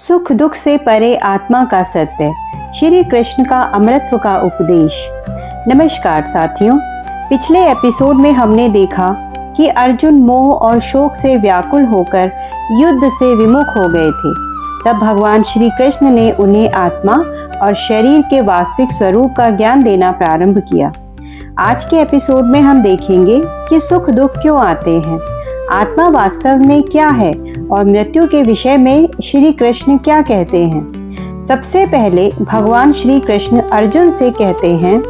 सुख दुख से परे आत्मा का सत्य, श्री कृष्ण का अमृतत्व का उपदेश। नमस्कार साथियों, पिछले एपिसोड में हमने देखा कि अर्जुन मोह और शोक से व्याकुल होकर युद्ध से विमुख हो गए थे। तब भगवान श्री कृष्ण ने उन्हें आत्मा और शरीर के वास्तविक स्वरूप का ज्ञान देना प्रारंभ किया। आज के एपिसोड में हम देखेंगे कि सुख दुख क्यों आते हैं, आत्मा वास्तव में क्या है और मृत्यु के विषय में श्री कृष्ण क्या कहते हैं। सबसे पहले भगवान श्री कृष्ण अर्जुन से कहते हैं,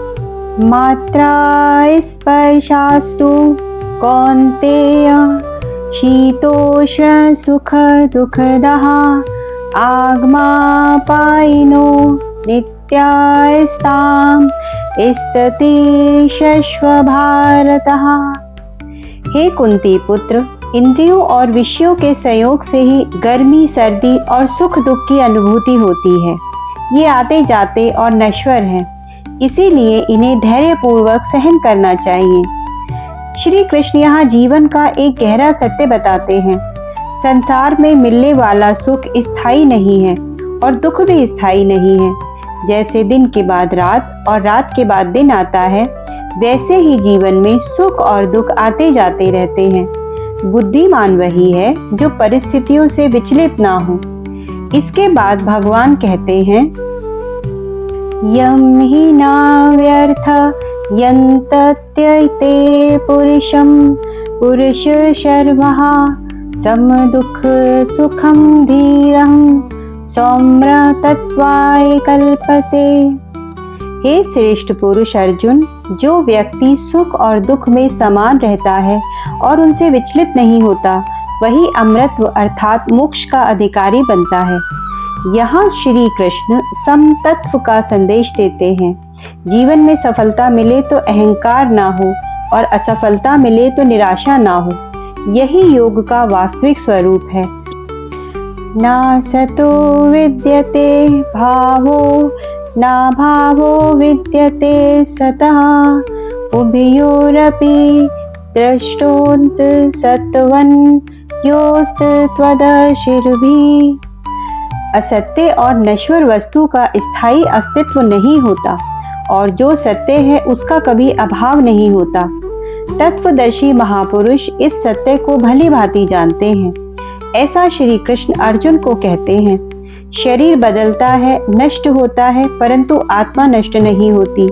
मात्रा स्पर्शास्तु कौन्तेय शीतोष्ण सुख दुःखदः आगमापायिनो नित्यास्तां स्तति शश्व भारतः। हे कुंती पुत्र, इंद्रियों और विषयों के संयोग से ही गर्मी, सर्दी और सुख दुख की अनुभूति होती है। ये आते जाते और नश्वर हैं, इसीलिए इन्हें धैर्यपूर्वक सहन करना चाहिए। श्री कृष्ण यहाँ जीवन का एक गहरा सत्य बताते हैं। संसार में मिलने वाला सुख स्थायी नहीं है और दुख भी स्थायी नहीं है। जैसे दिन के बाद रात और रात के बाद दिन आता है, वैसे ही जीवन में सुख और दुख आते जाते रहते हैं। बुद्धिमान वही है जो परिस्थितियों से विचलित ना हो। इसके बाद भगवान कहते हैं, यम ही ना व्यर्थ यन्तत्यते पुरुषं पुरुष शर्मः सम दुख सुखम धीरं सौम्यतत्वाय कल्पते। हे श्रेष्ठ पुरुष अर्जुन, जो व्यक्ति सुख और दुख में समान रहता है और उनसे विचलित नहीं होता, वही अमृतत्व अर्थात मोक्ष का अधिकारी बनता है। यहाँ श्री कृष्ण समतत्व का संदेश देते हैं। जीवन में सफलता मिले तो अहंकार ना हो और असफलता मिले तो निराशा ना हो। यही योग का वास्तविक स्वरूप है। ना सतो विद्यते भावो ना भावो विद्यते सतः उभयोरपि दृष्टोऽन्त सत्वन् योऽस्त्वदर्शिर्भिः। असत्य और नश्वर वस्तु का स्थायी अस्तित्व नहीं होता और जो सत्य है उसका कभी अभाव नहीं होता। तत्वदर्शी महापुरुष इस सत्य को भली भांति जानते हैं। ऐसा श्री कृष्ण अर्जुन को कहते हैं। शरीर बदलता है, नष्ट होता है, परंतु आत्मा नष्ट नहीं होती।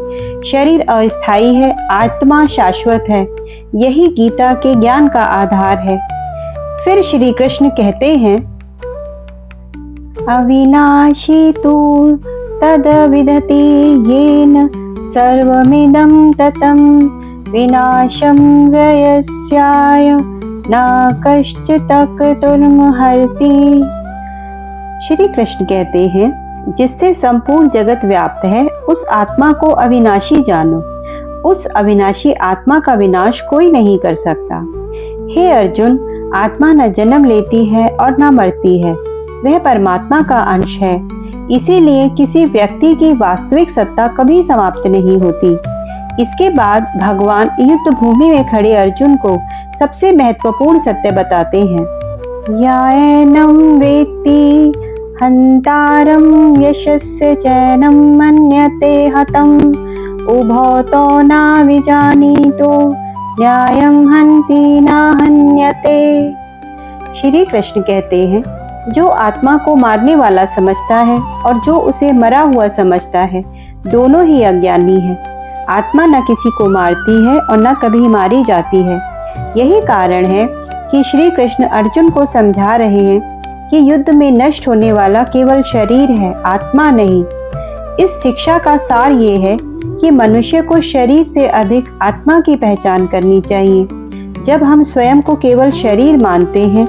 शरीर अस्थायी है, आत्मा शाश्वत है। यही गीता के ज्ञान का आधार है। फिर श्री कृष्ण कहते हैं, अविनाशी तु तद्विदति येन सर्वमिदं ततं विनाशं व्ययस्याय न कश्चित् कर्तुमर्हति। श्री कृष्ण कहते हैं, जिससे संपूर्ण जगत व्याप्त है, उस आत्मा को अविनाशी जानो। उस अविनाशी आत्मा का विनाश कोई नहीं कर सकता। हे अर्जुन, आत्मा न जन्म लेती है और न मरती है, वह परमात्मा का अंश है। इसीलिए किसी व्यक्ति की वास्तविक सत्ता कभी समाप्त नहीं होती। इसके बाद भगवान युद्ध भूमि में खड़े अर्जुन को सबसे महत्वपूर्ण सत्य बताते हैं। याएनं वेत्ति हन्तारं यशस्य चैनं मन्यते हतम् उभौ तौ न विजानीतो न्यायं हन्ति न हन्यते। श्री कृष्ण कहते हैं, जो आत्मा को मारने वाला समझता है और जो उसे मरा हुआ समझता है, दोनों ही अज्ञानी है। आत्मा न किसी को मारती है और न कभी मारी जाती है। यही कारण है कि श्री कृष्ण अर्जुन को समझा रहे हैं कि युद्ध में नष्ट होने वाला केवल शरीर है, आत्मा नहीं। इस शिक्षा का सार ये है कि मनुष्य को शरीर से अधिक आत्मा की पहचान करनी चाहिए। जब हम स्वयं को केवल शरीर मानते हैं,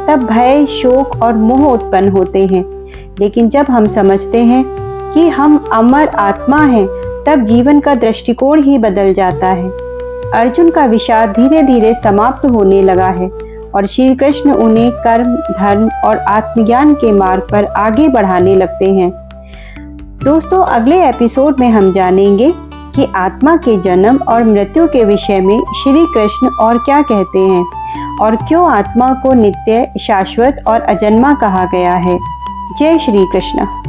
तब भय, शोक और मोह उत्पन्न होते हैं। लेकिन जब हम समझते हैं कि हम अमर आत्मा हैं, तब जीवन का दृष्टिकोण ही बदल जाता है। अर्जुन का विषाद धीरे धीरे समाप्त होने लगा है और श्री कृष्ण उन्हें कर्म, धर्म और आत्मज्ञान के मार्ग पर आगे बढ़ाने लगते हैं। दोस्तों, अगले एपिसोड में हम जानेंगे कि आत्मा के जन्म और मृत्यु के विषय में श्री कृष्ण और क्या कहते हैं और क्यों आत्मा को नित्य, शाश्वत और अजन्मा कहा गया है। जय श्री कृष्ण।